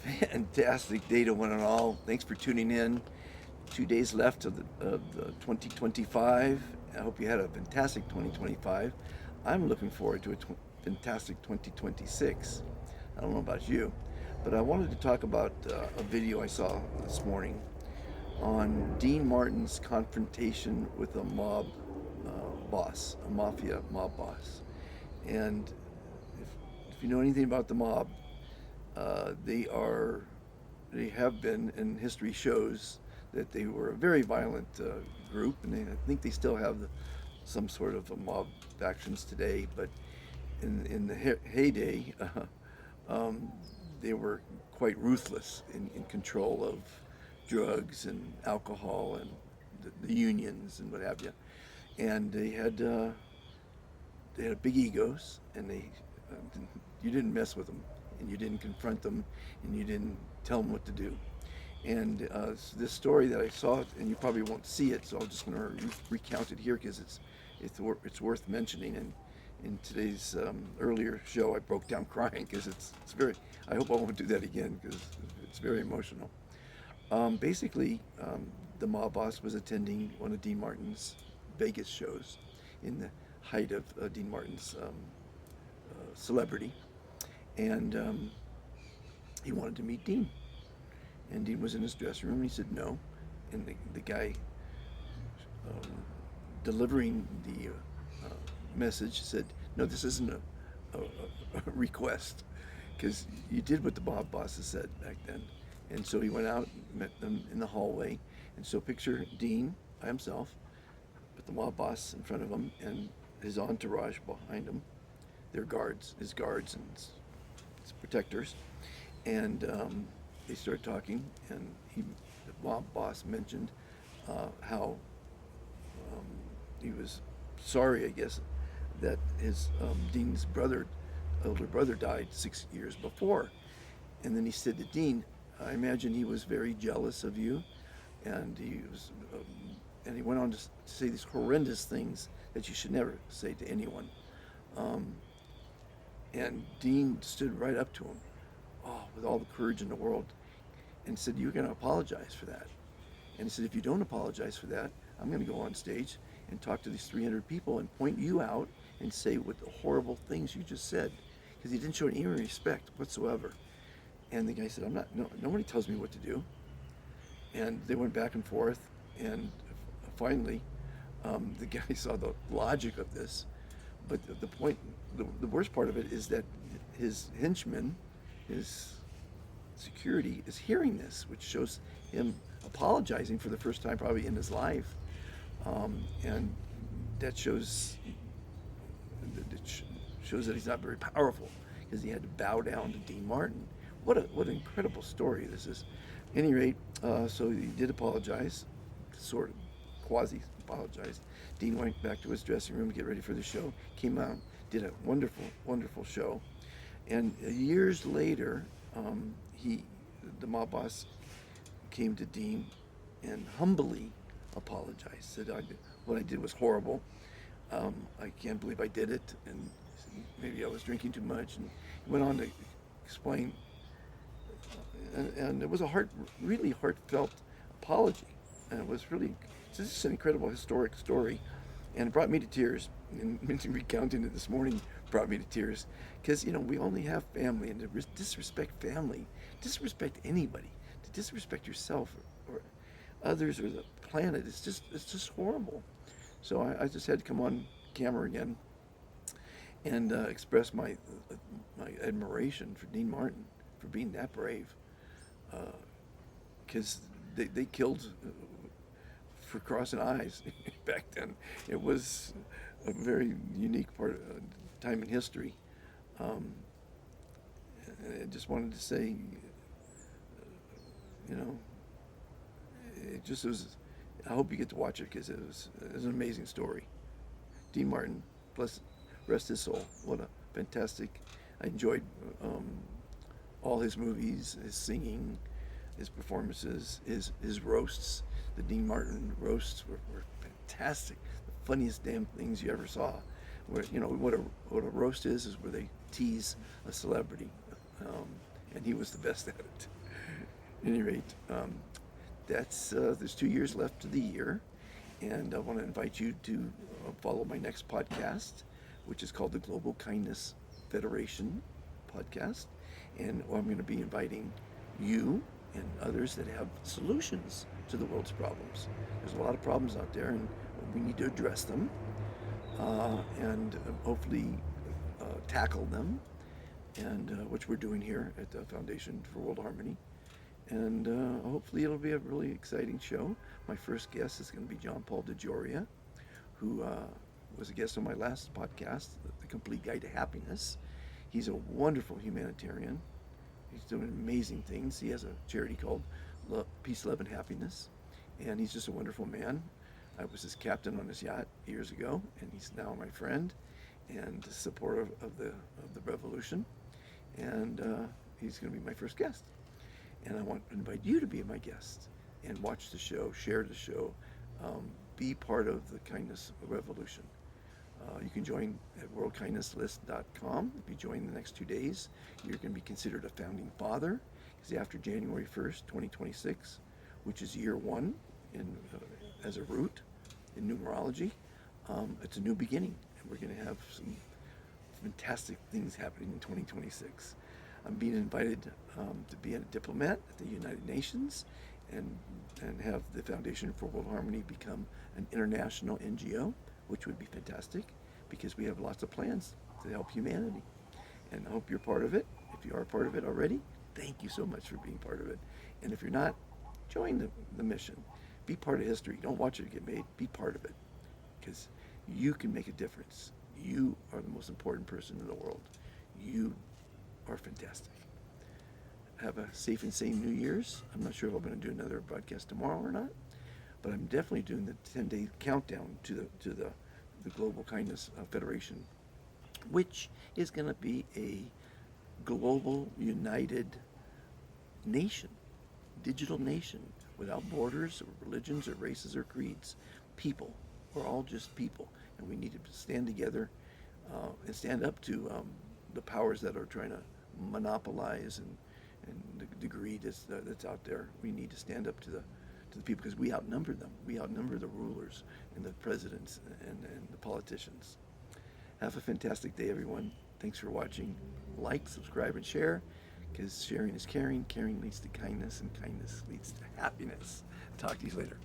Fantastic day to one and all. Thanks for tuning in. 2 days left of the 2025. I hope you had a fantastic 2025. I'm looking forward to a fantastic 2026. I don't know about you, but I wanted to talk about a video I saw this morning on Dean Martin's confrontation with a mob boss, a mafia mob boss. And if you know anything about the mob, uh, they are, they have been, and history shows that they were a very violent group, and I think they still have some sort of a mob factions today. But in the heyday, um, they were quite ruthless in control of drugs and alcohol and the unions and what have you. And they had big egos, and you didn't mess with them, and you didn't confront them, and you didn't tell them what to do. And this story that I saw, and you probably won't see it, so I'm just going to recount it here because it's worth mentioning. And in today's earlier show, I broke down crying because it's very. I hope I won't do that again because it's very emotional. Basically, the mob boss was attending one of Dean Martin's Vegas shows in the height of Dean Martin's celebrity, and he wanted to meet Dean. And Dean was in his dressing room, and he said no. And the guy um, delivering the message said, "No, this isn't a request, because you did what the mob bosses said back then." And so he went out, and met them in the hallway. And so picture Dean by himself, with the mob boss in front of him, and his entourage behind him, their guards, his guards and his protectors. And they started talking, and the mob boss mentioned how um, he was sorry, I guess, that his Dean's elder brother, died 6 years before. And then he said to Dean, "I imagine he was very jealous of you," and and he went on to say these horrendous things that you should never say to anyone. Um, and Dean stood right up to him, with all the courage in the world, and said, "You're going to apologize for that." And he said, "If you don't apologize for that, I'm going to go on stage and talk to these 300 people and point you out and say what the horrible things you just said," because he didn't show any respect whatsoever. And the guy said, "I'm not. No, nobody tells me what to do." And they went back and forth, and finally, the guy saw the logic of this. But the point, the worst part of it is that his henchman, his security, is hearing this, which shows him apologizing for the first time probably in his life, and that shows that he's not very powerful because he had to bow down to Dean Martin. What an incredible story this is. At any rate, so he did apologize, sort of quasi apologized. Dean went back to his dressing room to get ready for the show. Came out, did a wonderful, wonderful show, and years later, he, the mob boss, came to Dean and humbly apologized. Said, "What I did was horrible. I can't believe I did it, and maybe I was drinking too much." And he went on to explain, and it was a really heartfelt apology, and it was really, it's just an incredible historic story, and it brought me to tears. And recounting it this morning brought me to tears, because we only have family, and to disrespect family, disrespect anybody, to disrespect yourself or others or the planet, it's just horrible. So I just had to come on camera again and express my admiration for Dean Martin for being that brave, because they killed for crossing eyes back then. It was a very unique time in history. Um, and I just wanted to say, you know, it just was. I hope you get to watch it because it was an amazing story. Dean Martin, plus rest his soul. What a fantastic! I enjoyed all his movies, his singing, his performances, his roasts. The Dean Martin roasts were fantastic. The funniest damn things you ever saw. Where what a roast is where they tease a celebrity, um, and he was the best at it. At any rate, there's 2 years left to the year, and I want to invite you to follow my next podcast, which is called the Global Kindness Federation podcast, and I'm going to be inviting you and others that have solutions to the world's problems. There's a lot of problems out there, and we need to address them, and hopefully tackle them, and which we're doing here at the Foundation for World Harmony. And hopefully it'll be a really exciting show. My first guest is going to be John Paul DeGioia, who was a guest on my last podcast, The Complete Guide to Happiness. He's a wonderful humanitarian. He's doing amazing things. He has a charity called Peace, Love, and Happiness, and he's just a wonderful man. I was his captain on his yacht years ago, and he's now my friend and supporter of the revolution. And he's going to be my first guest. And I want to invite you to be my guest and watch the show, share the show, be part of the kindness revolution. You can join at worldkindnesslist.com. If you join the next 2 days, you're going to be considered a founding father, because after January 1st, 2026, which is year one as a root in numerology, it's a new beginning, and we're going to have some fantastic things happening in 2026. I'm being invited to be a diplomat at the United Nations and have the Foundation for World Harmony become an international NGO, which would be fantastic, because we have lots of plans to help humanity. And I hope you're part of it. If you are part of it already, thank you so much for being part of it. And if you're not, join the mission. Be part of history. Don't watch it get made. Be part of it, because you can make a difference. You are the most important person in the world. You are fantastic. Have a safe and sane New Year's. I'm not sure if I'm going to do another broadcast tomorrow or not, but I'm definitely doing the 10-day countdown to the Global Kindness Federation, which is going to be a global united nation, digital nation, without borders or religions or races or creeds. People. We're all just people, and we need to stand together and stand up to the powers that are trying to monopolize and the greed that's out there. We need to stand up to the people, because we outnumber them. We outnumber the rulers and the presidents and the politicians. Have a fantastic day, everyone. Thanks for watching. Like, subscribe, and share, because sharing is caring. Caring leads to kindness, and kindness leads to happiness. Talk to you later.